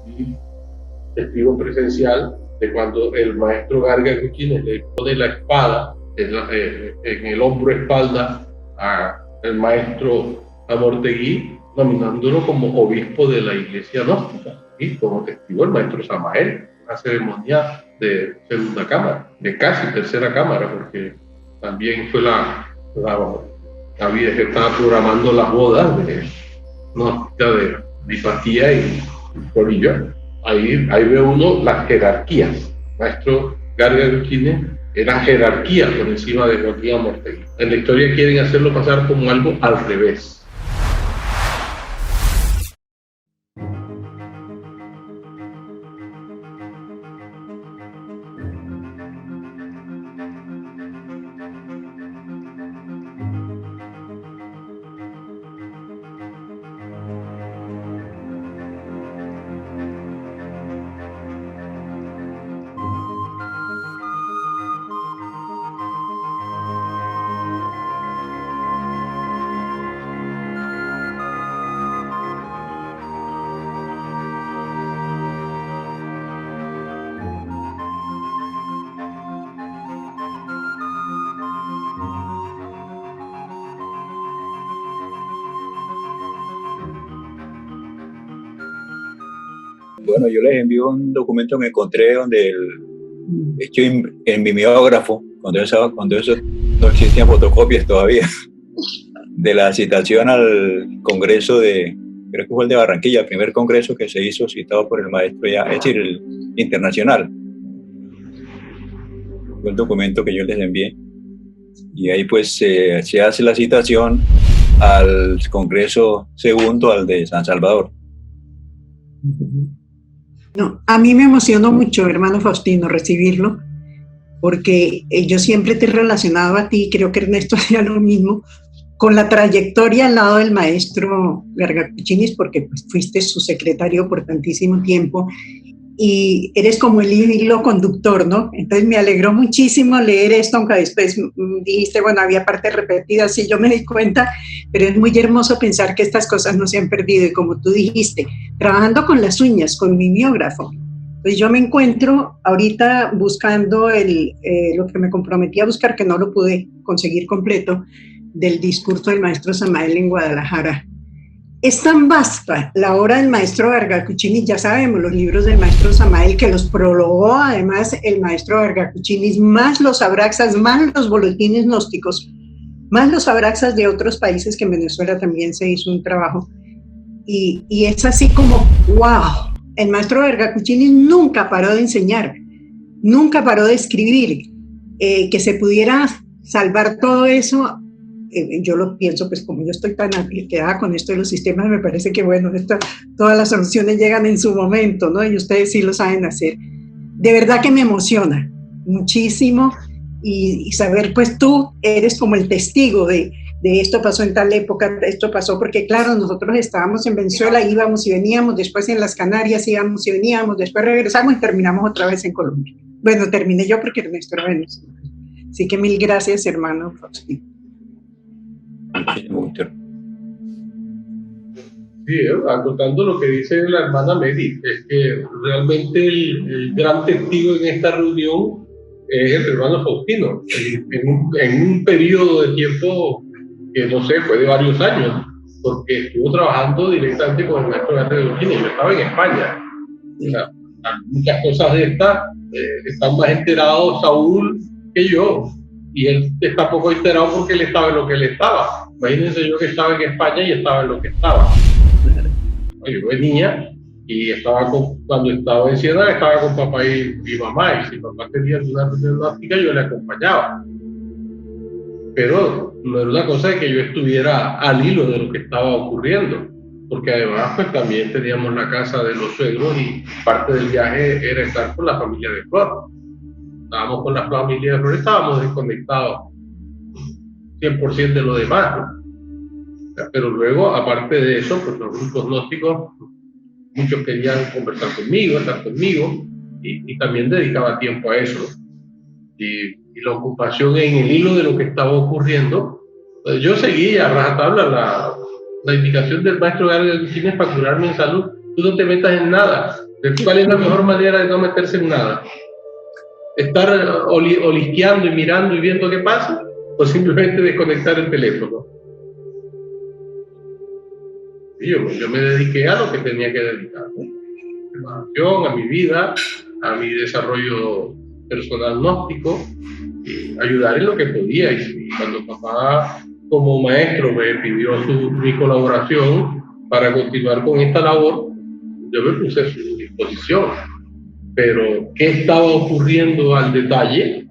y testigo presencial de cuando el maestro Garga Cuchines le pone la espada en el hombro espalda al maestro Amortegui, nominándolo como obispo de la iglesia gnóstica, y como testigo el maestro Samael, una ceremonia de segunda cámara, de casi tercera cámara, porque también fue la vida que estaba programando las bodas de gnóstica de Hipatía y Corilla. Ahí ve uno las jerarquías. Maestro Garga Cuchines era jerarquía por encima de Joaquín Amortegui. En la historia quieren hacerlo pasar como algo al revés. Bueno, yo les envío un documento que encontré donde hecho en mimeógrafo, cuando eso no existían fotocopias todavía, de la citación al congreso creo que fue el de Barranquilla, el primer congreso que se hizo citado por el maestro ya, es decir, el internacional. Fue el documento que yo les envié. Y ahí pues se hace la citación al congreso segundo, al de San Salvador. No, a mí me emocionó mucho, hermano Faustino, recibirlo, porque yo siempre te he relacionado a ti, creo que Ernesto hacía lo mismo, con la trayectoria al lado del maestro Garga Cuchines, porque pues, fuiste su secretario por tantísimo tiempo y eres como el hilo conductor, ¿no? Entonces me alegró muchísimo leer esto, aunque después dijiste, bueno, había partes repetidas, sí, yo me di cuenta, pero es muy hermoso pensar que estas cosas no se han perdido y como tú dijiste, trabajando con las uñas, con mi mimeógrafo. Pues yo me encuentro ahorita buscando lo que me comprometí a buscar, que no lo pude conseguir completo, del discurso del maestro Samael en Guadalajara. Es tan vasta la obra del maestro Garga Cuchines, ya sabemos, los libros del maestro Samael, que los prologó además el maestro Garga Cuchines, más los abraxas, más los boletines gnósticos, más los abraxas de otros países, que en Venezuela también se hizo un trabajo. Y es así como, wow, el maestro Garga Cuchines nunca paró de enseñar, nunca paró de escribir, que se pudiera salvar todo eso. Yo lo pienso, pues como yo estoy tan quedada con esto de los sistemas, me parece que bueno, todas las soluciones llegan en su momento, ¿no? Y ustedes sí lo saben hacer. De verdad que me emociona muchísimo y saber, pues tú eres como el testigo de esto pasó en tal época, esto pasó, porque claro, nosotros estábamos en Venezuela, íbamos y veníamos, después en las Canarias íbamos y veníamos, después regresamos y terminamos otra vez en Colombia. Bueno, terminé yo porque Ernesto era venezolano. Así que mil gracias, hermano Faustino. Sí, acotando lo que dice la hermana Mary, es que realmente el gran testigo en esta reunión es el hermano Faustino, en un periodo de tiempo que no sé, fue de varios años, porque estuvo trabajando directamente con el maestro Garga Cuchines. Yo estaba en España. O sea, muchas cosas de estas están más enterados Saúl que yo, y él está poco enterado porque él estaba en lo que él estaba. Imagínense yo que estaba en España y estaba en lo que estaba. Yo venía y cuando estaba en Ciudad estaba con papá y mamá, y si papá tenía una reunión gnóstica yo le acompañaba. Pero no era una cosa de que yo estuviera al hilo de lo que estaba ocurriendo, porque además pues también teníamos la casa de los suegros y parte del viaje era estar con la familia de Flor. Estábamos con la familia de Flor, estábamos desconectados 100% de lo demás, ¿no? Pero luego, aparte de eso, pues los grupos gnósticos, muchos querían conversar conmigo, estar conmigo, y también dedicaba tiempo a eso. Y la ocupación en el hilo de lo que estaba ocurriendo, pues yo seguía a rajatabla la indicación del maestro Garga Cuchines para curarme en salud. Tú no te metas en nada, ¿Cuál es la mejor manera de no meterse en nada? ¿Estar olisqueando y mirando y viendo qué pasa? ¿O simplemente desconectar el teléfono? Y yo me dediqué a lo que tenía que dedicar, ¿no? A mi vida, a mi desarrollo personal gnóstico, y ayudar en lo que podía. Y cuando papá, como maestro, me pidió mi colaboración para continuar con esta labor, yo me puse a su disposición. Pero ¿qué estaba ocurriendo al detalle?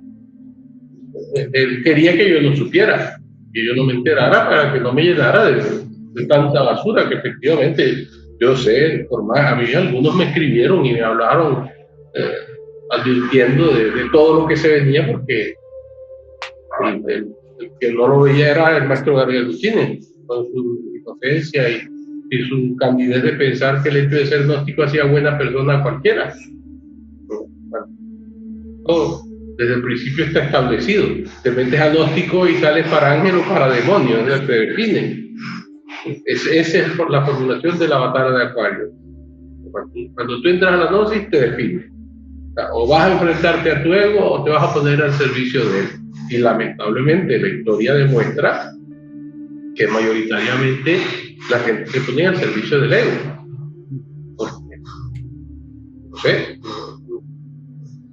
Él quería que yo no supiera, que yo no me enterara, para que no me llenara de tanta basura, que efectivamente yo sé, por más, a mí algunos me escribieron y me hablaron advirtiendo de todo lo que se venía, porque el que no lo veía era el maestro Gabriel Luchines, con su inocencia y su candidez de pensar que el hecho de ser gnóstico hacía buena persona a cualquiera. Todo, desde el principio está establecido. Te metes agnóstico y sales para ángel o para demonio, o sea, te definen. Esa es la formulación del avatar de Acuario. Cuando tú entras a la gnosis, te define. O vas a enfrentarte a tu ego o te vas a poner al servicio de él. Y lamentablemente la historia demuestra que mayoritariamente la gente se pone al servicio del ego. Porque, no sé,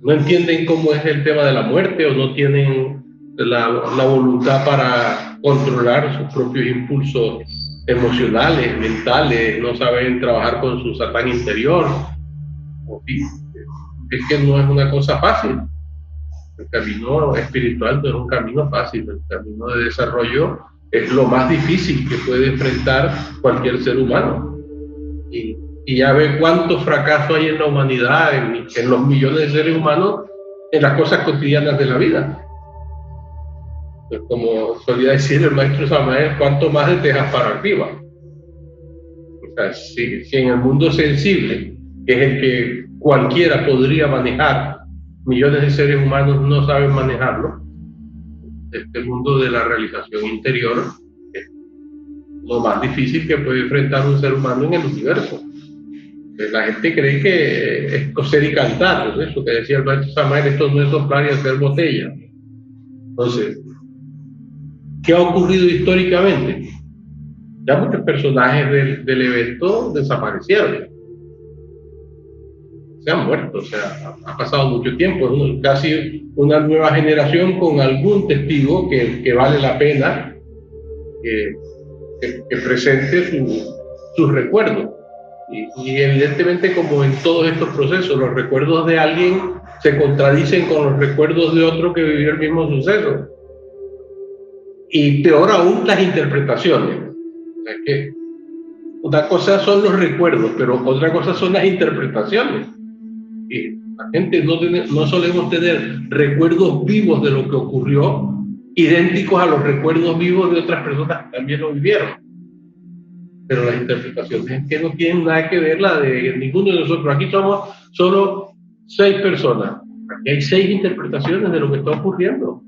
no entienden cómo es el tema de la muerte, o no tienen la voluntad para controlar sus propios impulsos emocionales, mentales, no saben trabajar con su Satán interior. Es que no es una cosa fácil. El camino espiritual no es un camino fácil. El camino de desarrollo es lo más difícil que puede enfrentar cualquier ser humano. Y ya ve cuántos fracasos hay en la humanidad, en los millones de seres humanos, en las cosas cotidianas de la vida. Pues, como solía decir el maestro Samael, cuánto más de tejas para arriba. O sea, si en el mundo sensible, que es el que cualquiera podría manejar, millones de seres humanos no saben manejarlo, este mundo de la realización interior es lo más difícil que puede enfrentar un ser humano en el universo. La gente cree que es coser y cantar, ¿no? Eso que decía el maestro Samael, esto no es soplar y hacer botella. Entonces, ¿qué ha ocurrido históricamente? Ya muchos personajes del evento desaparecieron, se han muerto, o sea, ha pasado mucho tiempo, es casi una nueva generación con algún testigo que vale la pena que presente sus recuerdos. Y evidentemente, como en todos estos procesos, los recuerdos de alguien se contradicen con los recuerdos de otro que vivió el mismo suceso. Y peor aún, las interpretaciones. O sea, que una cosa son los recuerdos, pero otra cosa son las interpretaciones. Y la gente no solemos tener recuerdos vivos de lo que ocurrió, idénticos a los recuerdos vivos de otras personas que también lo vivieron. Pero las interpretaciones es que no tienen nada que ver la de ninguno de nosotros. Aquí somos solo 6 personas. Aquí hay 6 interpretaciones de lo que está ocurriendo,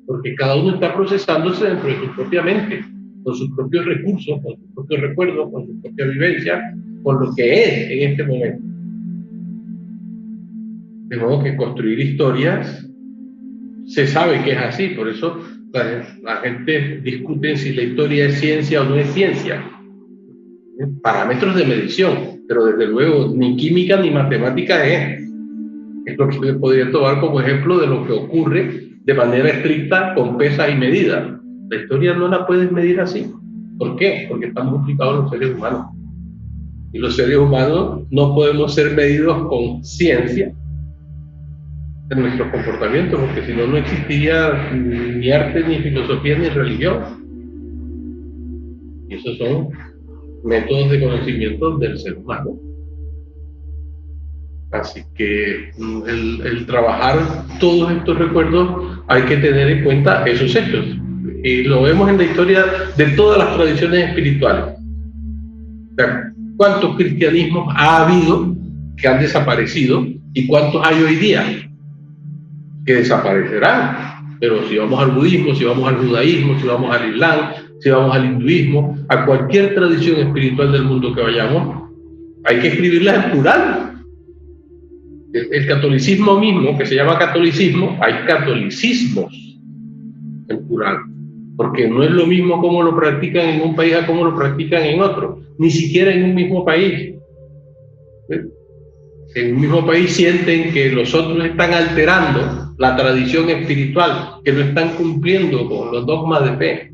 porque cada uno está procesándose dentro de su propia mente, con sus propios recursos, con sus propios recuerdos, con su propia vivencia, con lo que es en este momento. De modo que construir historias se sabe que es así. Por eso la gente discute si la historia es ciencia o no es ciencia. Parámetros de medición, pero desde luego ni química ni matemática es lo que se podría tomar como ejemplo de lo que ocurre de manera estricta con pesas y medidas. La historia no la puedes medir así. ¿Por qué? Porque estamos implicados los seres humanos, y los seres humanos no podemos ser medidos con ciencia en nuestros comportamientos, porque si no, no existiría ni arte, ni filosofía, ni religión. Y esos son métodos de conocimiento del ser humano. Así que el trabajar todos estos recuerdos, hay que tener en cuenta esos hechos. Y lo vemos en la historia de todas las tradiciones espirituales. O sea, ¿cuántos cristianismos ha habido que han desaparecido y cuántos hay hoy día que desaparecerán? Pero si vamos al budismo, si vamos al judaísmo, si vamos al islam, si vamos al hinduismo, a cualquier tradición espiritual del mundo que vayamos, hay que escribirlas en plural. El catolicismo mismo, que se llama catolicismo, hay catolicismos en plural, porque no es lo mismo cómo lo practican en un país a cómo lo practican en otro, ni siquiera en un mismo país. En un mismo país sienten que los otros están alterando la tradición espiritual, que no están cumpliendo con los dogmas de fe,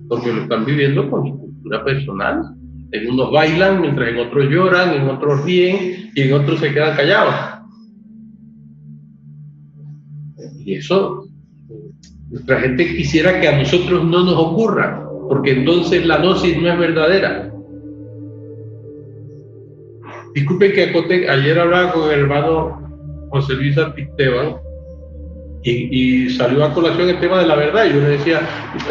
porque lo están viviendo con su cultura personal. En unos bailan, mientras en otros lloran, en otros ríen y en otros se quedan callados. Y eso, nuestra gente quisiera que a nosotros no nos ocurra, porque entonces la gnosis no es verdadera. Disculpen que acote, ayer hablaba con el hermano José Luis Santisteban y salió a colación el tema de la verdad. Y yo le decía,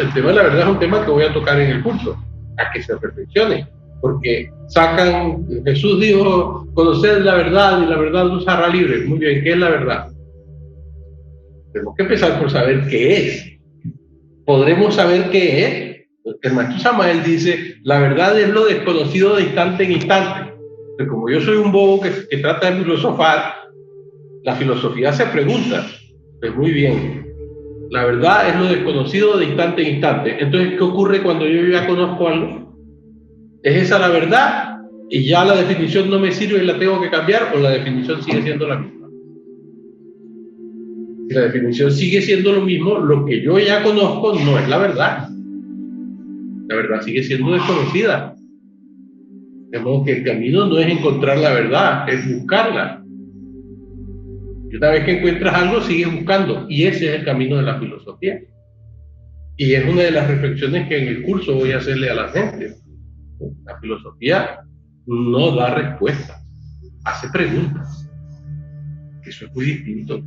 el tema de la verdad es un tema que voy a tocar en el curso, a que se reflexione, porque sacan, Jesús dijo, conocer la verdad y la verdad nos hará libres. Muy bien, ¿qué es la verdad? Tenemos que empezar por saber qué es. ¿Podremos saber qué es? El maestro Samael dice, la verdad es lo desconocido de instante en instante. Pero como yo soy un bobo que trata de filosofar, la filosofía se pregunta. Pues muy bien, la verdad es lo desconocido de instante en instante. Entonces, ¿qué ocurre cuando yo ya conozco algo? ¿Es esa la verdad y ya la definición no me sirve y la tengo que cambiar, o la definición sigue siendo la misma? Si la definición sigue siendo lo mismo, lo que yo ya conozco no es la verdad. La verdad sigue siendo desconocida. De modo que el camino no es encontrar la verdad, es buscarla. Y una vez que encuentras algo, sigues buscando. Y ese es el camino de la filosofía. Y es una de las reflexiones que en el curso voy a hacerle a la gente. La filosofía no da respuestas, hace preguntas. Eso es muy distinto.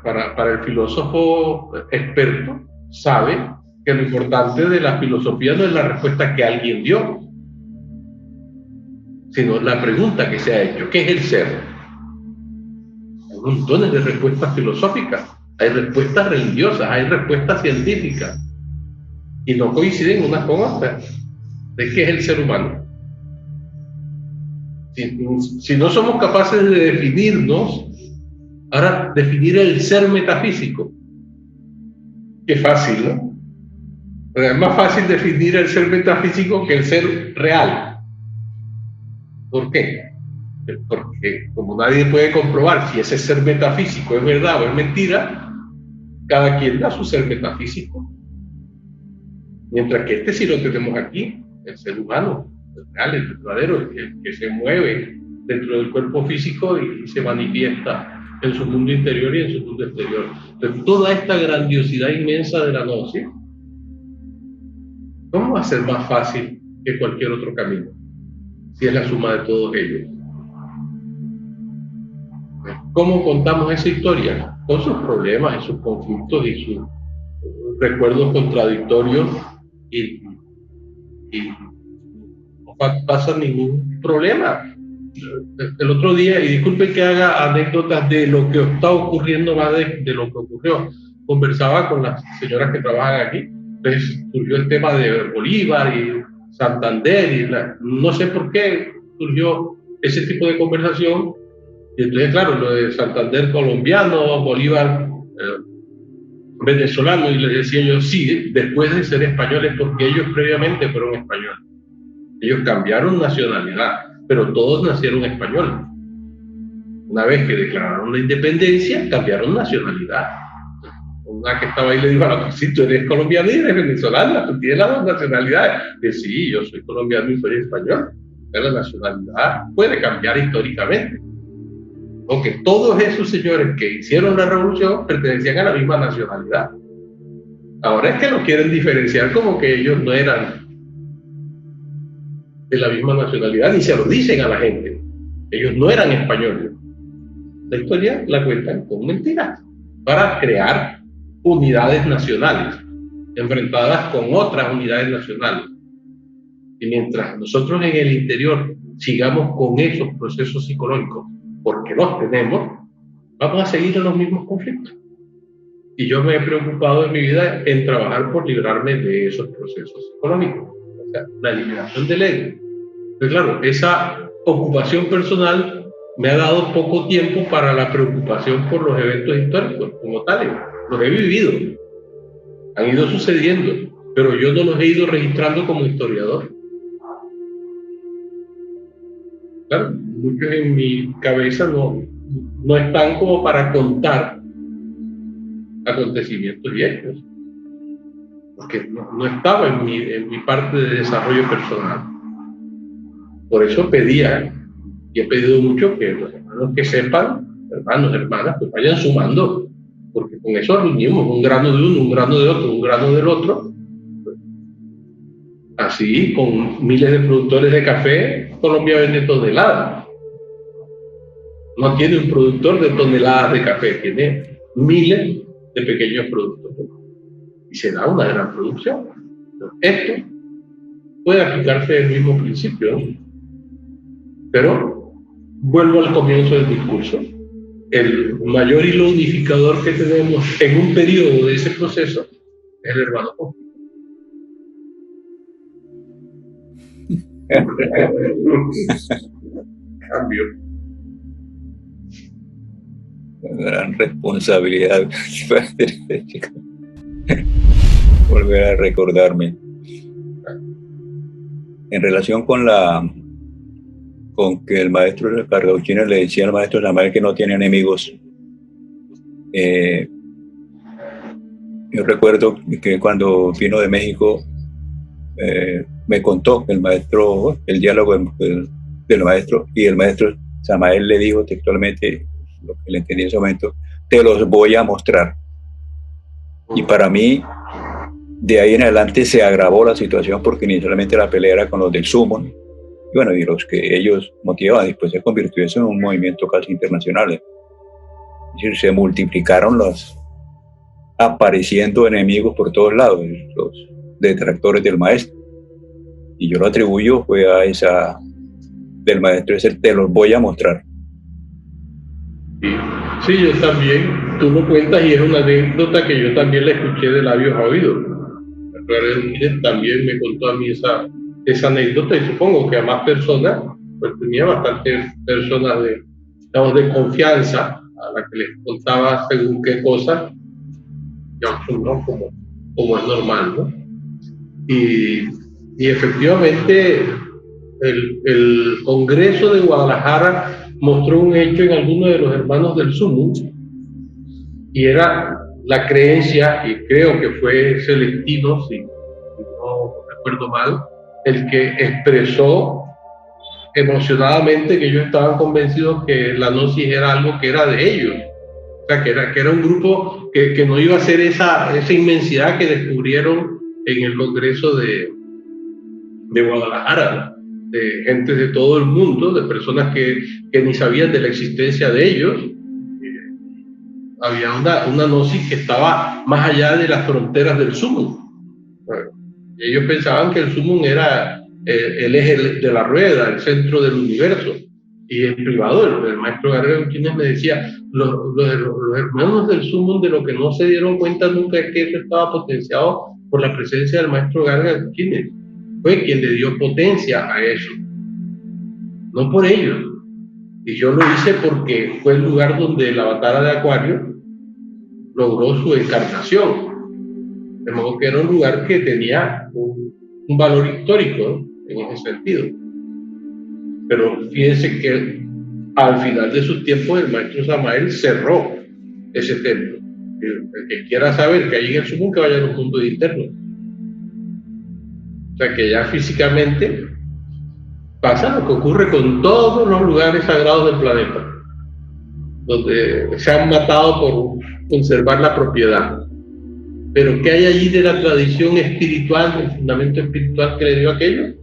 Para el filósofo experto, sabe que lo importante de la filosofía no es la respuesta que alguien dio, sino la pregunta que se ha hecho. ¿Qué es el ser? Hay montones de respuestas filosóficas, hay respuestas religiosas, hay respuestas científicas, y no coinciden unas con otras. ¿De qué es el ser humano? Si no somos capaces de definirnos, ahora definir el ser metafísico, qué fácil, ¿no? Pero es más fácil definir el ser metafísico que el ser real. ¿Por qué? Porque como nadie puede comprobar si ese ser metafísico es verdad o es mentira, cada quien da su ser metafísico. Mientras que este sí lo tenemos aquí, el ser humano, el real, el verdadero, el que se mueve dentro del cuerpo físico y se manifiesta en su mundo interior y en su mundo exterior. Entonces, toda esta grandiosidad inmensa de la gnosis, ¿cómo va a ser más fácil que cualquier otro camino? Si es la suma de todos ellos. ¿Cómo contamos esa historia? Con sus problemas y sus conflictos y sus recuerdos contradictorios, y no pasa ningún problema. El otro día, y disculpen que haga anécdotas de lo que está ocurriendo más de lo que ocurrió, conversaba con las señoras que trabajan aquí, entonces surgió el tema de Bolívar y Santander, y no sé por qué surgió ese tipo de conversación, y entonces claro, lo de Santander colombiano, Bolívar venezolano, y les decía yo, sí, después de ser españoles, porque ellos previamente fueron españoles, ellos cambiaron nacionalidad, pero todos nacieron españoles. Una vez que declararon la independencia, cambiaron nacionalidad. Una que estaba ahí le dijo a la otra, si tú eres colombiana y eres venezolana, tú tienes las dos nacionalidades. Dice, sí, yo soy colombiano y soy español. La nacionalidad puede cambiar históricamente. Aunque todos esos señores que hicieron la revolución pertenecían a la misma nacionalidad. Ahora es que lo quieren diferenciar como que ellos no eran de la misma nacionalidad, ni se lo dicen a la gente. Ellos no eran españoles. La historia la cuentan con mentiras para crear unidades nacionales enfrentadas con otras unidades nacionales. Y mientras nosotros en el interior sigamos con esos procesos psicológicos, porque los tenemos, vamos a seguir en los mismos conflictos. Y yo me he preocupado en mi vida en trabajar por librarme de esos procesos psicológicos. O sea, la liberación del ego. Pero claro, esa ocupación personal me ha dado poco tiempo para la preocupación por los eventos históricos como tales. Los he vivido, han ido sucediendo, pero yo no los he ido registrando como historiador. Claro, muchos en mi cabeza no están como para contar acontecimientos y hechos, porque no estaba en mi parte de desarrollo personal. Por eso pedía, y he pedido mucho, que los hermanos que sepan, hermanos, hermanas, pues vayan sumando, porque con eso reunimos un grano de uno, un grano de otro, un grano del otro. Así, con miles de productores de café, Colombia vende toneladas. No tiene un productor de toneladas de café, tiene miles de pequeños productores. Y se da una gran producción. Esto puede aplicarse el mismo principio, ¿no? Pero vuelvo al comienzo del discurso. El mayor hilo unificador que tenemos en un periodo de ese proceso es el hermano Faustino. Cambio. Una gran responsabilidad volver a recordarme. En relación con que el maestro Cargauchines le decía al maestro Samael que no tiene enemigos, yo recuerdo que cuando vino de México me contó el maestro, el diálogo del maestro, y el maestro Samael le dijo textualmente, lo que le entendí en ese momento: te los voy a mostrar. Y para mí, de ahí en adelante se agravó la situación, porque inicialmente la pelea era con los del Sumón, y bueno, y los que ellos motivaban. Después se convirtió eso en un movimiento casi internacional. Es decir, se multiplicaron los apareciendo enemigos por todos lados, los detractores del maestro. Y yo lo atribuyo fue a esa del maestro, ese te los voy a mostrar. Sí, yo también, tú lo cuentas y es una anécdota que yo también la escuché de labios a oídos. También me contó a mí esa anécdota, y supongo que a más personas, pues tenía bastantes personas de confianza a las que les contaba según qué cosas, ¿no? como es normal, ¿no? Y efectivamente el Congreso de Guadalajara mostró un hecho en algunos de los hermanos del Sumum, y era la creencia, y creo que fue Celestino, si no recuerdo mal, el que expresó emocionadamente que ellos estaban convencidos que la gnosis era algo que era de ellos, o sea, que era un grupo que no iba a ser esa inmensidad que descubrieron en el Congreso de Guadalajara, ¿no? De gente de todo el mundo, de personas que ni sabían de la existencia de ellos. Había una gnosis que estaba más allá de las fronteras del Sumum. Bueno, ellos pensaban que el Sumum era el eje de la rueda, el centro del universo, y en privado el maestro Gargauchines me decía, los hermanos del Sumum, de lo que no se dieron cuenta nunca es que eso estaba potenciado por la presencia del maestro Gargauchines. Fue quien le dio potencia a eso, no por ellos. Y yo lo hice porque fue el lugar donde la batalla de Acuario logró su encarnación. De modo que era un lugar que tenía un valor histórico, ¿no? En ese sentido. Pero fíjense que al final de sus tiempos el maestro Samael cerró ese templo. El que quiera saber que hay en el Sumum, que vaya a los mundos internos. O sea que ya físicamente pasa lo que ocurre con todos los lugares sagrados del planeta, donde se han matado por conservar la propiedad. Pero ¿qué hay allí de la tradición espiritual, del fundamento espiritual que le dio aquello?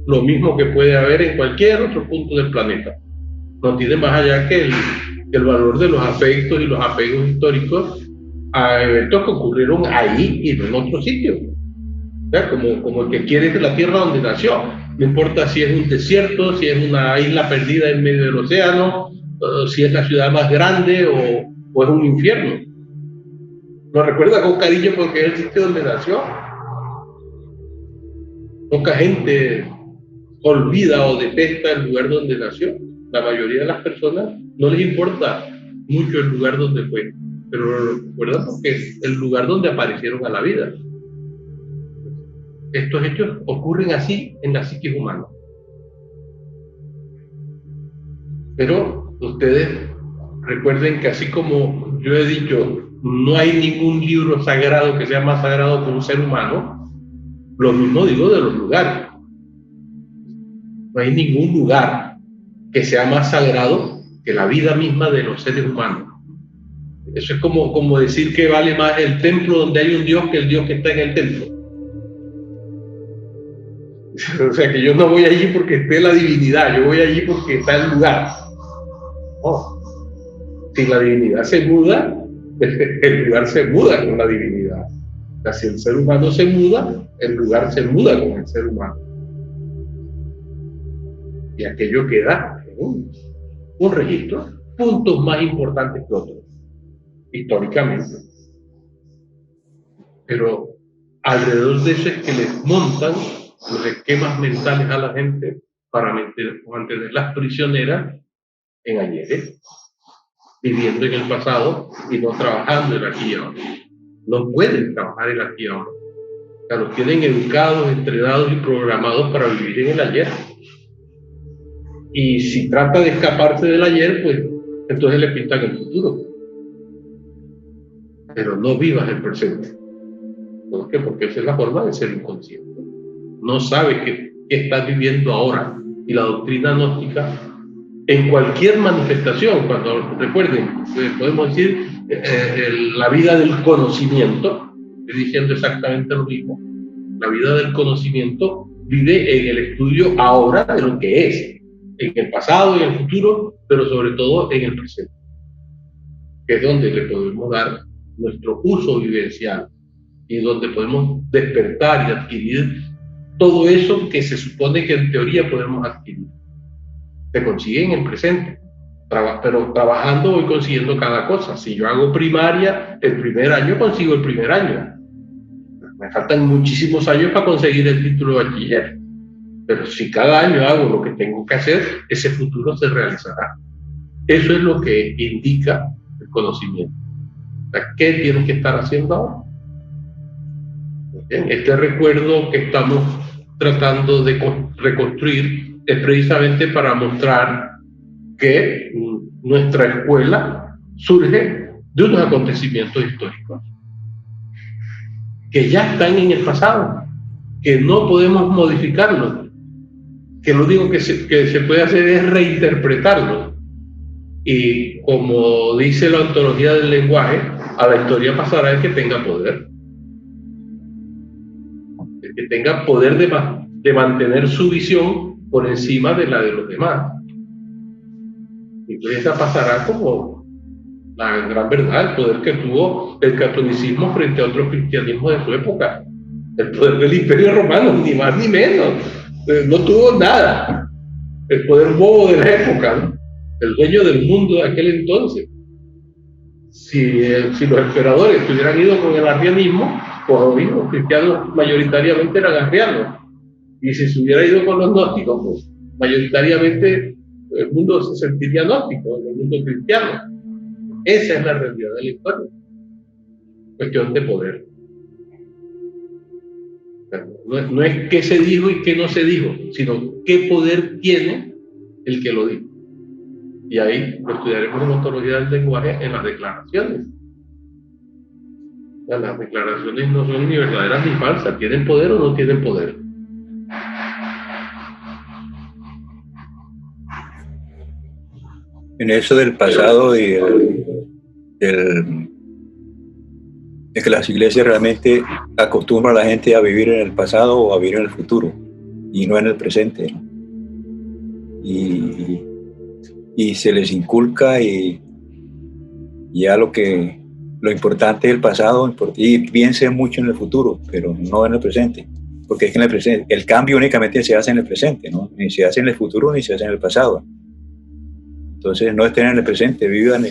Lo mismo que puede haber en cualquier otro punto del planeta. No tiene más allá que el valor de los afectos y los apegos históricos a eventos que ocurrieron ahí y no en otro sitio. Como el que quiere la tierra donde nació. No importa si es un desierto, si es una isla perdida en medio del océano, si es la ciudad más grande o es un infierno. Lo recuerda con cariño porque es el sitio donde nació. Poca gente olvida o detesta el lugar donde nació. la mayoría de las personas no les importa mucho el lugar donde fue, pero lo recuerdan porque es el lugar donde aparecieron a la vida. Estos hechos ocurren así en la psique humana. Pero ustedes recuerden que así como yo he dicho, no hay ningún libro sagrado que sea más sagrado que un ser humano, lo mismo digo de los lugares. No hay ningún lugar que sea más sagrado que la vida misma de los seres humanos. Eso es como decir que vale más el templo donde hay un Dios que el Dios que está en el templo. O sea, que yo no voy allí porque esté la divinidad, yo voy allí porque está el lugar. Oh. Si la divinidad se muda, el lugar se muda con la divinidad. O sea, si el ser humano se muda, el lugar se muda con el ser humano. Y aquello queda en un registro, puntos más importantes que otros, históricamente. Pero alrededor de eso es que les montan los esquemas mentales a la gente para mantenerlas prisioneras en ayeres, viviendo en el pasado y no trabajando en el aquí y ahora. No pueden trabajar en el aquí y ahora. O sea, los tienen educados, entrenados y programados para vivir en el ayer. Y si trata de escaparse del ayer, pues entonces le pintan el futuro. Pero no vivas el presente. ¿Por qué? Porque esa es la forma de ser inconsciente. No sabes qué estás viviendo ahora. Y la doctrina gnóstica, en cualquier manifestación, cuando recuerden, podemos decir la vida del conocimiento, estoy diciendo exactamente lo mismo. La vida del conocimiento vive en el estudio ahora de lo que es, en el pasado y en el futuro, pero sobre todo en el presente, que es donde le podemos dar nuestro uso vivencial y donde podemos despertar y adquirir todo eso que se supone que en teoría podemos adquirir. Se consigue en el presente, pero trabajando voy consiguiendo cada cosa. Si yo hago primaria, el primer año consigo el primer año. Me faltan muchísimos años para conseguir el título de bachiller. Pero si cada año hago lo que tengo que hacer, ese futuro se realizará. Eso es lo que indica el conocimiento. O sea, ¿qué tienes que estar haciendo ahora? Bien, este recuerdo que estamos tratando de reconstruir es precisamente para mostrar que nuestra escuela surge de unos acontecimientos históricos que ya están en el pasado, que no podemos modificarlos, que lo único que se puede hacer es reinterpretarlos. Y como dice la ontología del lenguaje, a la historia pasará el que tenga poder. El que tenga poder de mantener su visión por encima de la de los demás. Y entonces esa pasará como la gran verdad, el poder que tuvo el catolicismo frente a otros cristianismos de su época. El poder del Imperio Romano, ni más ni menos. No tuvo nada. El poder bobo de la época, ¿no? El dueño del mundo de aquel entonces. Si los emperadores se hubieran ido con el arrianismo, pues los cristianos mayoritariamente eran arrianos. Y si se hubiera ido con los gnósticos, pues mayoritariamente el mundo se sentiría gnóstico, el mundo cristiano. Esa es la realidad de la historia. Cuestión de poder. No es qué se dijo y qué no se dijo, sino qué poder tiene el que lo dijo. Y ahí lo estudiaremos en ontología del lenguaje en las declaraciones. Las declaraciones no son ni verdaderas ni falsas, ¿tienen poder o no tienen poder? En eso del pasado y de que las iglesias realmente acostumbran a la gente a vivir en el pasado o a vivir en el futuro y no en el presente, ¿no? Y se les inculca y ya lo importante es el pasado y piensen mucho en el futuro, pero no en el presente, porque es que en el presente el cambio únicamente se hace en el presente, ¿no? Ni se hace en el futuro ni se hace en el pasado. Entonces no estén en el presente, vivan,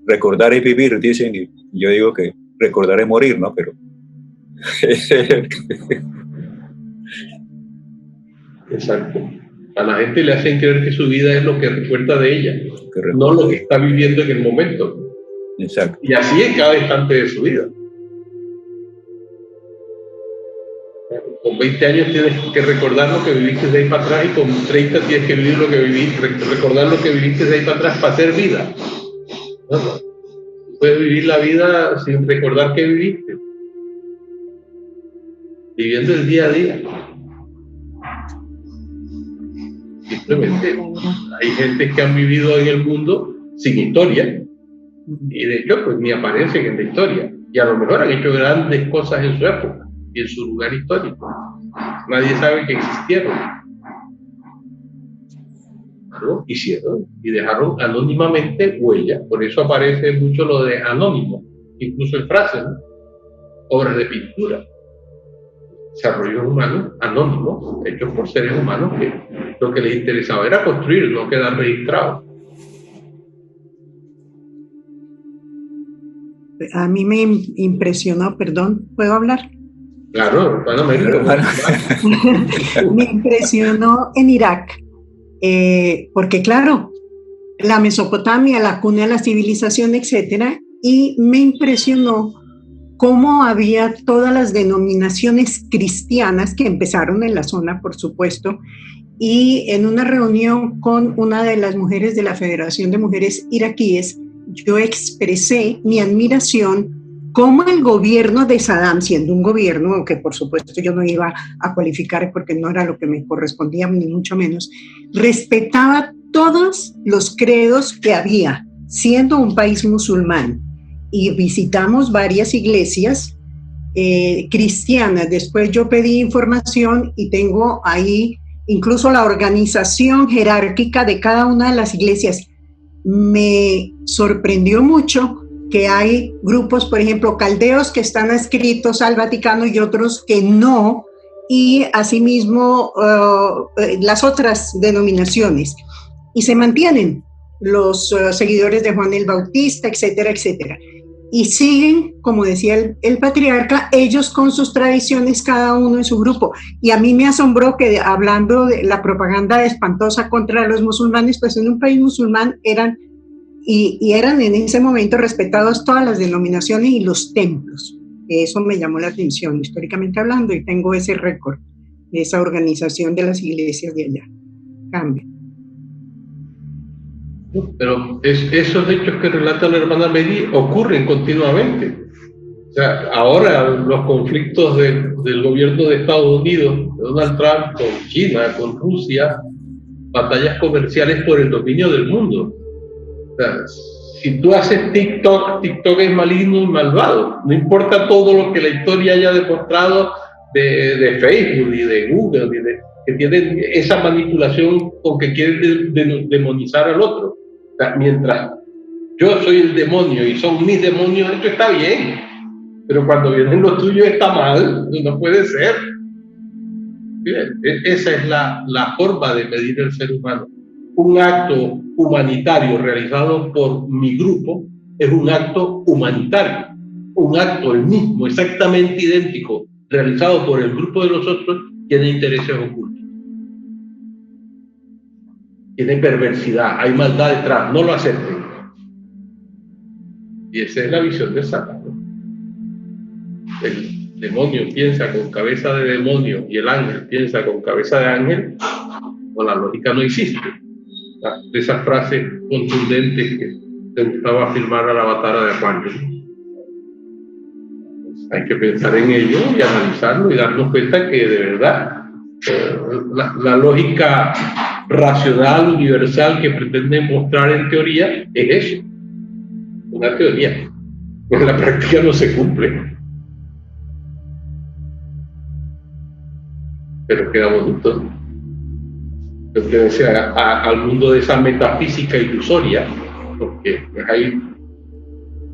recordar es vivir, dicen, y yo digo que recordar es morir, ¿no? Pero exacto. A la gente le hacen creer que su vida es lo que recuerda de ella, no lo que está viviendo en el momento. Exacto. Y así es cada instante de su vida. Con 20 años tienes que recordar lo que viviste de ahí para atrás, y con 30 tienes que vivir lo que viviste, recordar lo que viviste de ahí para atrás para hacer vida. No. Puedes vivir la vida sin recordar que viviste, viviendo el día a día. Simplemente hay gente que han vivido en el mundo sin historia, y de hecho pues ni aparecen en la historia, y a lo mejor han hecho grandes cosas en su época y en su lugar histórico. Nadie sabe que existieron, ¿no? Hicieron y dejaron anónimamente huella. Por eso aparece mucho lo de anónimo, incluso en frases, ¿no? Obras de pintura, desarrollos humanos anónimos, hechos por seres humanos que lo que les interesaba era construir, no quedar registrados. A mí me impresionó, perdón, ¿puedo hablar? Claro, me impresionó en Irak, porque claro, la Mesopotamia, la cuna de la civilización, etcétera, y me impresionó cómo había todas las denominaciones cristianas que empezaron en la zona, por supuesto, y en una reunión con una de las mujeres de la Federación de Mujeres Iraquíes, yo expresé mi admiración cómo el gobierno de Saddam, siendo un gobierno, aunque por supuesto yo no iba a cualificar porque no era lo que me correspondía, ni mucho menos, respetaba todos los credos que había, siendo un país musulmán. Y visitamos varias iglesias cristianas. Después yo pedí información y tengo ahí incluso la organización jerárquica de cada una de las iglesias. Me sorprendió mucho que hay grupos, por ejemplo, caldeos que están adscritos al Vaticano y otros que no, y asimismo las otras denominaciones. Y se mantienen los seguidores de Juan el Bautista, etcétera, etcétera. Y siguen, como decía el patriarca, ellos con sus tradiciones, cada uno en su grupo. Y a mí me asombró que, hablando de la propaganda espantosa contra los musulmanes, pues en un país musulmán eran en ese momento respetados todas las denominaciones y los templos. Eso me llamó la atención, históricamente hablando, y tengo ese récord de esa organización de las iglesias de allá. Cambio. Pero esos hechos que relata la hermana Mary ocurren continuamente. O sea, ahora los conflictos del gobierno de Estados Unidos, de Donald Trump, con China, con Rusia, batallas comerciales por el dominio del mundo. O sea, si tú haces TikTok es maligno y malvado. No importa todo lo que la historia haya demostrado de Facebook y de Google, que tienen esa manipulación con que quieren demonizar al otro. O sea, mientras yo soy el demonio y son mis demonios, esto está bien, pero cuando vienen los tuyos está mal, no puede ser. Bien, esa es la forma de medir el ser humano. Un acto humanitario realizado por mi grupo es un acto humanitario. Un acto el mismo, exactamente idéntico, realizado por el grupo de los otros, tiene intereses ocultos. Tiene perversidad, hay maldad detrás, no lo acepten. Y esa es la visión de Satán. El demonio piensa con cabeza de demonio y el ángel piensa con cabeza de ángel. No, la lógica no existe. Esas frases contundentes que se gustaba afirmar a la batalla de Juan. Hay que pensar en ello y analizarlo y darnos cuenta que de verdad la lógica racional, universal que pretende mostrar en teoría es eso, una teoría, en la práctica no se cumple, pero queda bonito. Pertenece al mundo de esa metafísica ilusoria, porque hay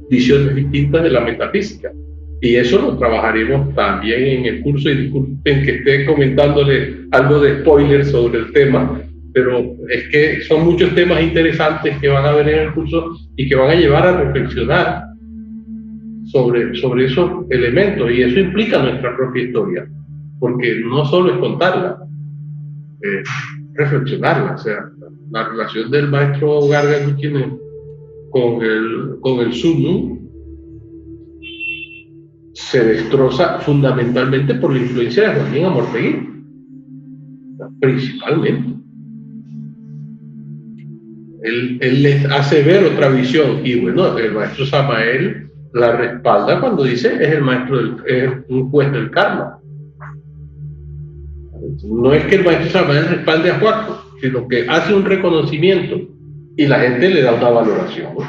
visiones distintas de la metafísica. Y eso lo trabajaremos también en el curso, y disculpen que esté comentándole algo de spoiler sobre el tema, pero es que son muchos temas interesantes que van a ver en el curso y que van a llevar a reflexionar sobre esos elementos, y eso implica nuestra propia historia, porque no solo es contarla, reflexionarla. O sea, la relación del maestro Garga Gutiérrez con el Sumu se destroza fundamentalmente por la influencia de Joaquín Amortegui, principalmente. Él les hace ver otra visión, y bueno, el maestro Samael la respalda cuando dice es un juez del karma. No es que el maestro Samael respalde a Juaco, sino que hace un reconocimiento y la gente le da una valoración, ¿no?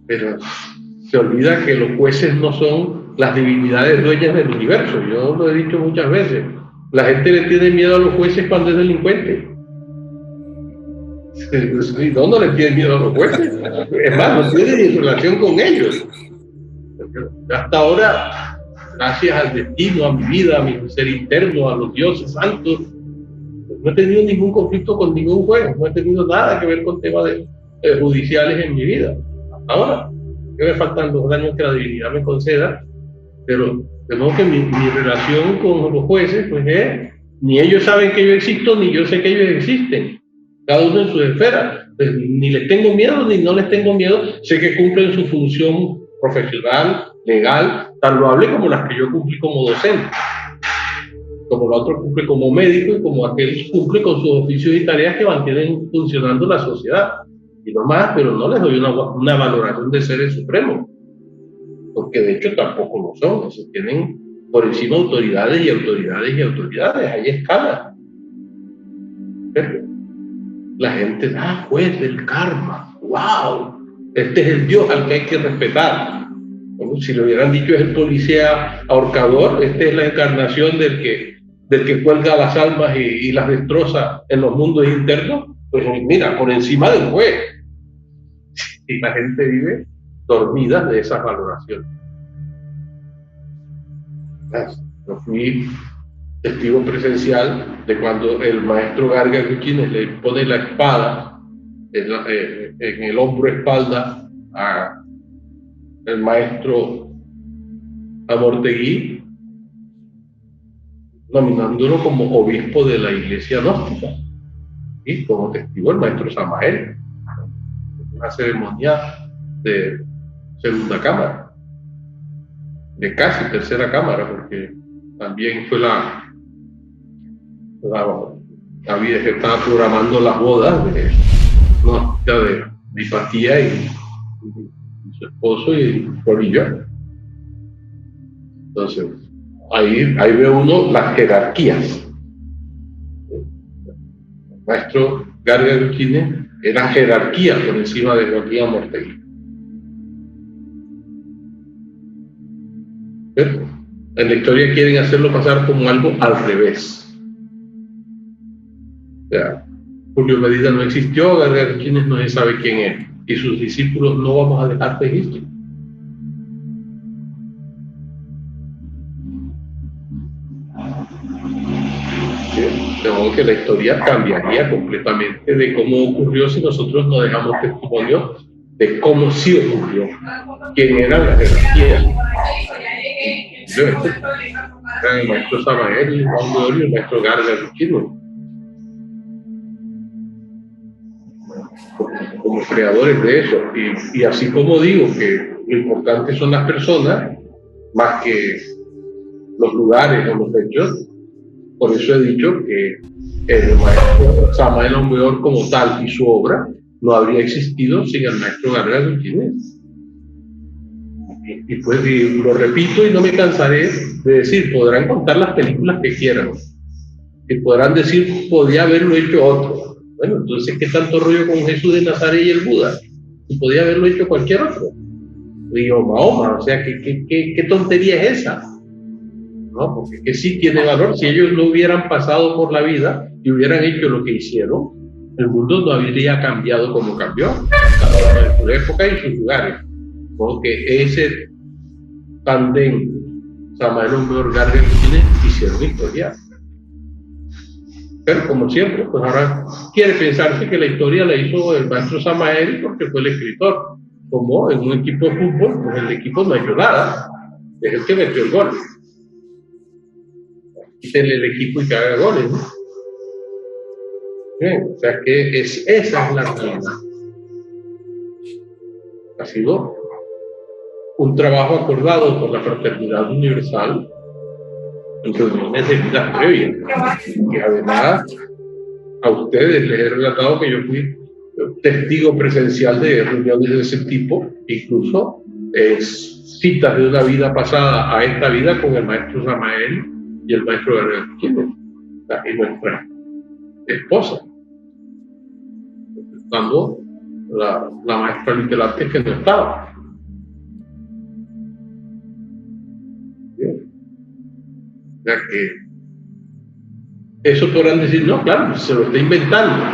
Pero se olvida que los jueces no son las divinidades dueñas del universo. Yo lo he dicho muchas veces. La gente le tiene miedo a los jueces cuando es delincuente. No le tiene miedo a los jueces. Es más, no tiene ni relación con ellos. Hasta ahora, gracias al destino, a mi vida, a mi ser interno, a los dioses santos, no he tenido ningún conflicto con ningún juez. No he tenido nada que ver con temas judiciales en mi vida. Hasta ahora. Que me faltan los años que la divinidad me conceda, pero de modo que mi relación con los jueces, pues ni ellos saben que yo existo, ni yo sé que ellos existen, cada uno en su esfera. Pues, ni les tengo miedo, ni no les tengo miedo, sé que cumplen su función profesional, legal, tan loable como las que yo cumplí como docente, como el otro cumple como médico y como aquel cumple con sus oficios y tareas que mantienen funcionando la sociedad. Y no más, pero no les doy una valoración de seres supremos, porque de hecho tampoco lo son. Se tienen por encima autoridades y autoridades y autoridades, hay escalas. La gente, juez del karma, wow, este es el Dios al que hay que respetar. Bueno, si le hubieran dicho es el policía ahorcador, esta es la encarnación del que cuelga las almas y las destroza en los mundos internos, pues mira, por encima del juez. Y la gente vive dormida de esas valoraciones. Yo fui testigo presencial de cuando el maestro Garga Gutiérrez le pone la espada en el hombro espalda al maestro Amortegui, nominándolo como obispo de la iglesia gnóstica, y como testigo el maestro Samael. Una ceremonia de segunda cámara, de casi tercera cámara, porque también fue la vida que estaba programando las bodas de Hipatía y su esposo y Florillo. Entonces, ahí ve uno las jerarquías. El maestro Garga Gutiérrez era jerarquía por encima de Joaquín Amortegui. Pero en la historia quieren hacerlo pasar como algo al revés. O sea, Julio Medina no existió, Garga Gutiérrez no se sabe quién es, y sus discípulos no vamos a dejar registro. De modo que la historia cambiaría completamente de cómo ocurrió si nosotros no dejamos testimonio de cómo sí ocurrió, quién eran las jerarquías. El maestro Samael, el Juan y el maestro Garga Gutiérrez, como creadores de eso. Y así como digo que lo importante son las personas más que los lugares o los hechos, por eso he dicho que el maestro Samael Aumbeor como tal y su obra no habría existido sin el maestro Garga Gutiérrez. Y pues lo repito y no me cansaré de decir, podrán contar las películas que quieran y podrán decir, podía haberlo hecho otro. Bueno, entonces, ¿qué tanto rollo con Jesús de Nazaret y el Buda? Y podía haberlo hecho cualquier otro. Y Mahoma, o sea, ¿qué tontería es esa? ¿No? Porque que sí tiene valor. Si ellos no hubieran pasado por la vida y hubieran hecho lo que hicieron, el mundo no habría cambiado como cambió, cada uno en su época y en sus lugares. Porque ese tandem Samael Aumbeor Garga Gutiérrez hicieron historia. Pero como siempre, pues ahora quiere pensarse que la historia la hizo el maestro Samael porque fue el escritor. Como en un equipo de fútbol, pues el equipo no ha hecho nada, es el que metió el gol. quítele el equipo y que haga goles, ¿no? Bien, o sea que esa es la realidad. Ha sido un trabajo acordado por la Fraternidad Universal en reuniones de vida previas, que además a ustedes les he relatado que yo fui testigo presencial de reuniones de ese tipo, incluso citas de una vida pasada a esta vida con el maestro Samael y el maestro Gabriel Quínez, y nuestra esposa, dando la maestra Litelarte que no estaba. Bien. O sea que eso podrán decir, no, claro, se lo está inventando.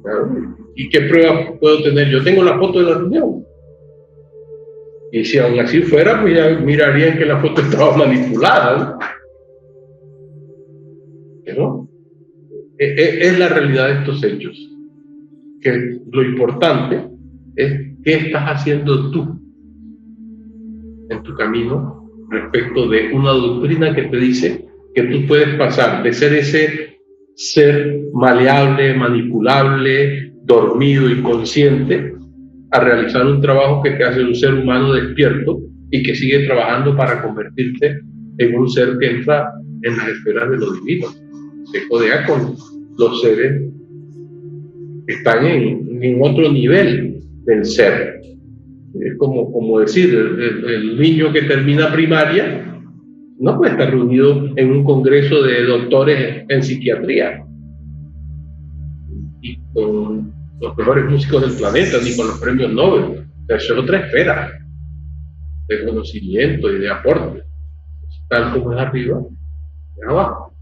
Claro. ¿Y qué prueba puedo tener? Yo tengo la foto de la reunión. Y si aún así fuera, pues ya mirarían que la foto estaba manipulada, ¿no? Pero es la realidad de estos hechos. Que lo importante es qué estás haciendo tú en tu camino respecto de una doctrina que te dice que tú puedes pasar de ser ese ser maleable, manipulable, dormido y consciente, a realizar un trabajo que te hace un ser humano despierto y que sigue trabajando para convertirte en un ser que entra en las esferas de lo divino. Se codea con los seres que están en otro nivel del ser. Es como decir, el niño que termina primaria no puede estar reunido en un congreso de doctores en psiquiatría y con los mejores músicos del planeta, ni con los premios Nobel. O sea, eso es otra esfera de conocimiento y de aporte. Tal como es arriba, es abajo.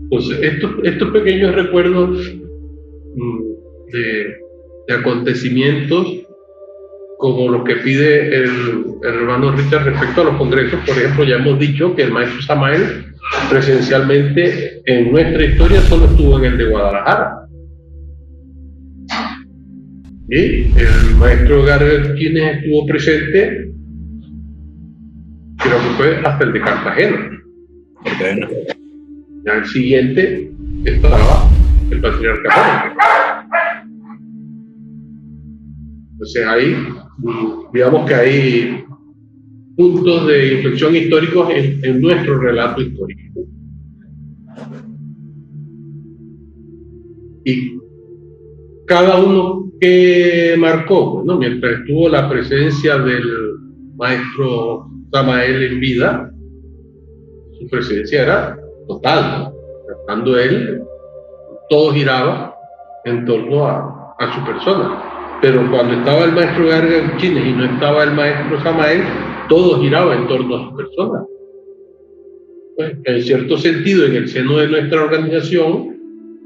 Entonces, estos pequeños recuerdos de acontecimientos como los que pide el hermano Richard respecto a los congresos. Por ejemplo, ya hemos dicho que el maestro Samael presencialmente en nuestra historia solo estuvo en el de Guadalajara. Y el maestro Gabriel Quínez estuvo presente, creo que fue hasta el de Cartagena. Ya el siguiente estaba el patriarca Jorge. Entonces ahí, digamos que hay puntos de inflexión históricos en nuestro relato histórico. Y cada uno que marcó, ¿no? Mientras estuvo la presencia del maestro Samael en vida, su presencia era total. Estando él, todo giraba en torno a su persona. Pero cuando estaba el maestro Gabriel Quínez y no estaba el maestro Samael, todo giraba en torno a su persona. Pues, en cierto sentido, en el seno de nuestra organización,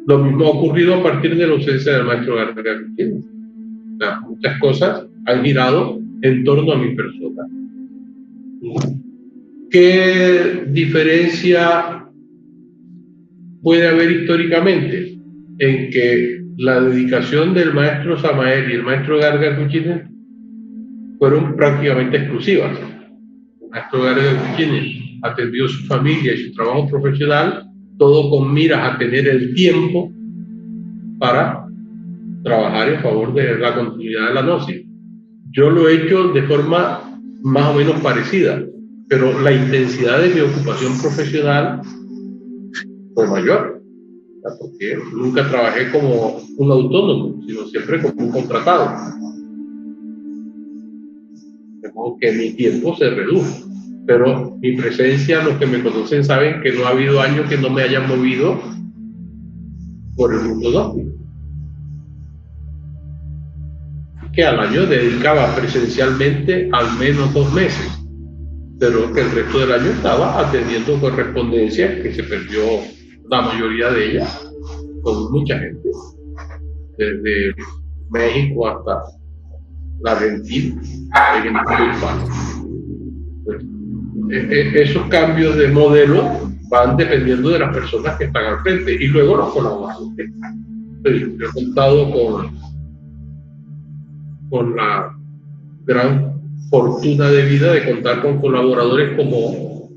lo mismo ha ocurrido a partir de la ausencia del maestro Gabriel Quínez. O sea, muchas cosas han girado en torno a mi persona. ¿Qué diferencia puede haber históricamente en que la dedicación del maestro Samael y el maestro Gabriel Quínez fueron prácticamente exclusivas? El maestro Gabriel Quínez atendió a su familia y su trabajo profesional, todo con miras a tener el tiempo para trabajar en favor de la continuidad de la gnosis. Yo lo he hecho de forma más o menos parecida, pero la intensidad de mi ocupación profesional fue mayor, porque nunca trabajé como un autónomo, sino siempre como un contratado. De modo que mi tiempo se redujo, pero mi presencia, los que me conocen saben que no ha habido año que no me haya movido por el mundo gnóstico. Que al año dedicaba presencialmente al menos 2 meses, pero que el resto del año estaba atendiendo correspondencias que se perdió la mayoría de ellas con mucha gente, desde México hasta la Argentina, en el esos cambios de modelo van dependiendo de las personas que están al frente y luego los colaboradores. Yo he contado con la gran fortuna de vida de contar con colaboradores como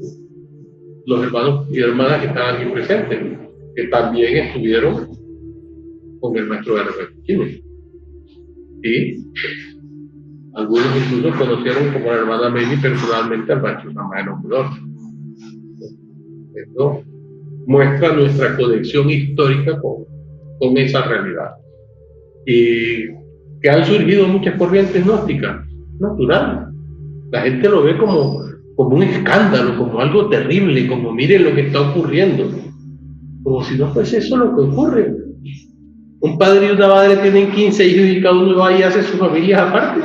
los hermanos y hermanas que estaban aquí presentes, que también estuvieron con el maestro Gargacuchines. Y algunos incluso conocieron como la hermana Meli personalmente al maestro Samael Ombudor. Esto muestra nuestra conexión histórica con esa realidad. Y que han surgido muchas corrientes gnósticas, natural. La gente lo ve como un escándalo, como algo terrible, como miren lo que está ocurriendo. Como si no fuese eso lo que ocurre. Un padre y una madre tienen 15 hijos y cada uno va y hace sus familias aparte.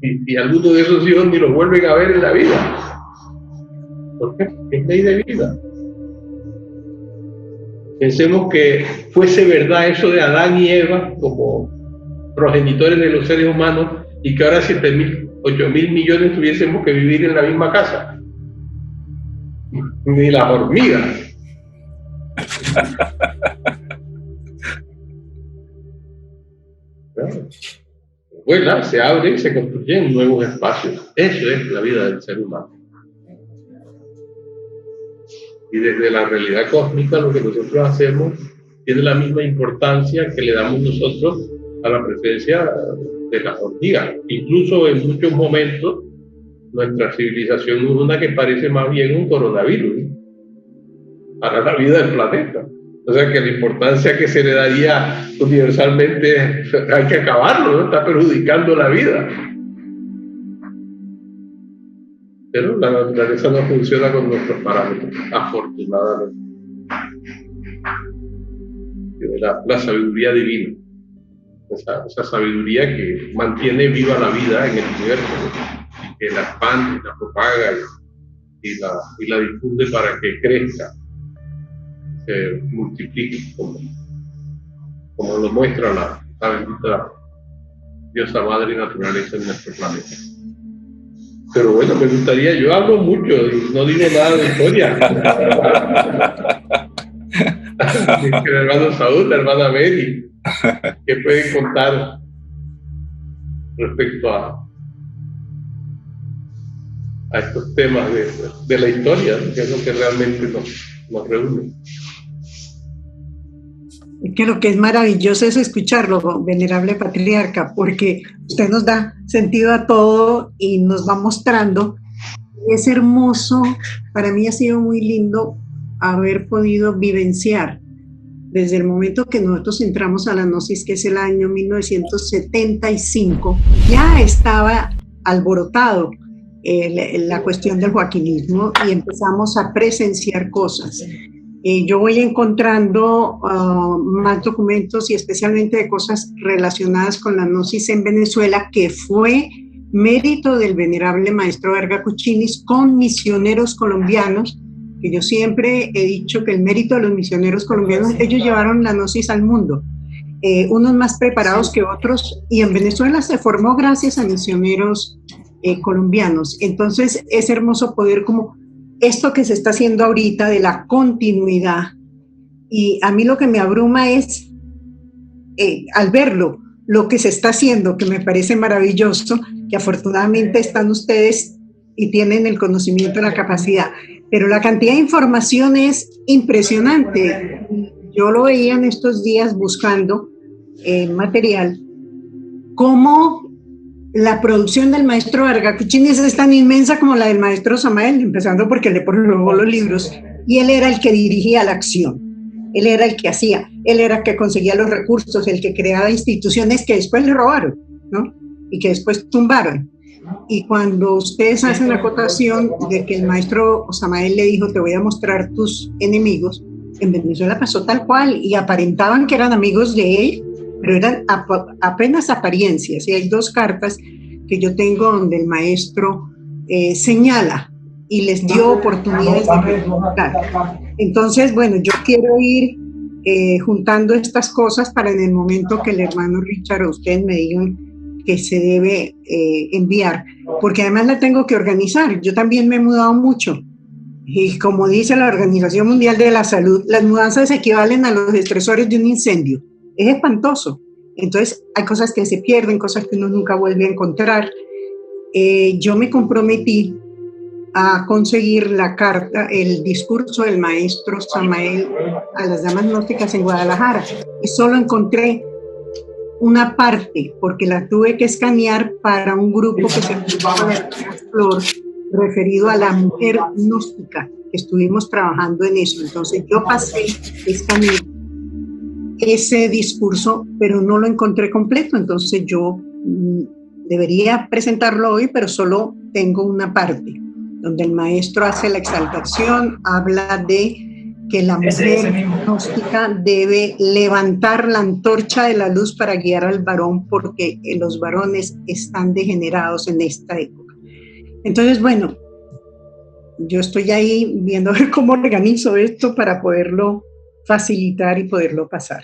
Y algunos de esos hijos ni los vuelven a ver en la vida. ¿Por qué? Es ley de vida. Pensemos que fuese verdad eso de Adán y Eva como progenitores de los seres humanos y que ahora 7.000, 8.000 millones tuviésemos que vivir en la misma casa. Ni las hormigas. Vuela, se abre y se construyen nuevos espacios. Eso es la vida del ser humano. Y desde la realidad cósmica lo que nosotros hacemos tiene la misma importancia que le damos nosotros a la presencia de las hormigas. Incluso en muchos momentos nuestra civilización es una que parece más bien un coronavirus para la vida del planeta. O sea que la importancia que se le daría universalmente hay que acabarlo, ¿no? Está perjudicando la vida. Pero la naturaleza no funciona con nuestros parámetros, afortunadamente. La sabiduría divina, esa sabiduría que mantiene viva la vida en el universo, ¿no? Que la expande, la propaga y la difunde para que crezca, se multiplique, como lo muestra la bendita diosa madre naturaleza en nuestro planeta. Pero bueno, me gustaría, yo hablo mucho y no digo nada de historia. El hermano Saúl, la hermana Meli, ¿qué pueden contar respecto a estos temas de la historia, que es lo que realmente nos reúne? Que lo que es maravilloso es escucharlo, venerable patriarca, porque usted nos da sentido a todo y nos va mostrando. Es hermoso, para mí ha sido muy lindo haber podido vivenciar desde el momento que nosotros entramos a la Gnosis, que es el año 1975, ya estaba alborotado la cuestión del joaquinismo y empezamos a presenciar cosas. Yo voy encontrando más documentos y especialmente de cosas relacionadas con la Gnosis en Venezuela, que fue mérito del venerable maestro Gargacuchines con misioneros colombianos, que yo siempre he dicho que el mérito de los misioneros colombianos, ellos llevaron la Gnosis al mundo, unos más preparados que otros, y en Venezuela se formó gracias a misioneros colombianos. Entonces es hermoso poder como esto que se está haciendo ahorita de la continuidad, y a mí lo que me abruma es al verlo, lo que se está haciendo, que me parece maravilloso, que afortunadamente están ustedes y tienen el conocimiento y la capacidad, pero la cantidad de información es impresionante. Yo lo veía en estos días buscando material, cómo la producción del maestro Gargacuchines es tan inmensa como la del maestro Samael, empezando porque le probó los libros, y él era el que dirigía la acción, él era el que hacía, él era el que conseguía los recursos, el que creaba instituciones que después le robaron, ¿no? Y que después tumbaron. Y cuando ustedes hacen la acotación de que el maestro Samael le dijo, te voy a mostrar tus enemigos, en Venezuela pasó tal cual, y aparentaban que eran amigos de él, pero eran apenas apariencias. Y hay dos cartas que yo tengo donde el maestro señala y les dio oportunidades de preguntar. Entonces, bueno, yo quiero ir juntando estas cosas para en el momento que el hermano Richard o ustedes me digan que se debe enviar, porque además la tengo que organizar. Yo también me he mudado mucho. Y como dice la Organización Mundial de la Salud, las mudanzas equivalen a los estresores de un incendio. Es espantoso. Entonces hay cosas que se pierden, cosas que uno nunca vuelve a encontrar. Yo me comprometí a conseguir la carta, el discurso del maestro Samael a las damas gnósticas en Guadalajara, y solo encontré una parte, porque la tuve que escanear para un grupo que se llamaba La Flor, referido a la mujer gnóstica, que estuvimos trabajando en eso. Entonces yo pasé, escaneé ese discurso, pero no lo encontré completo, entonces yo debería presentarlo hoy, pero solo tengo una parte, donde el maestro hace la exaltación, habla de que la mujer gnóstica debe levantar la antorcha de la luz para guiar al varón, porque los varones están degenerados en esta época. Entonces, bueno, yo estoy ahí viendo a ver cómo organizo esto para poderlo facilitar y poderlo pasar.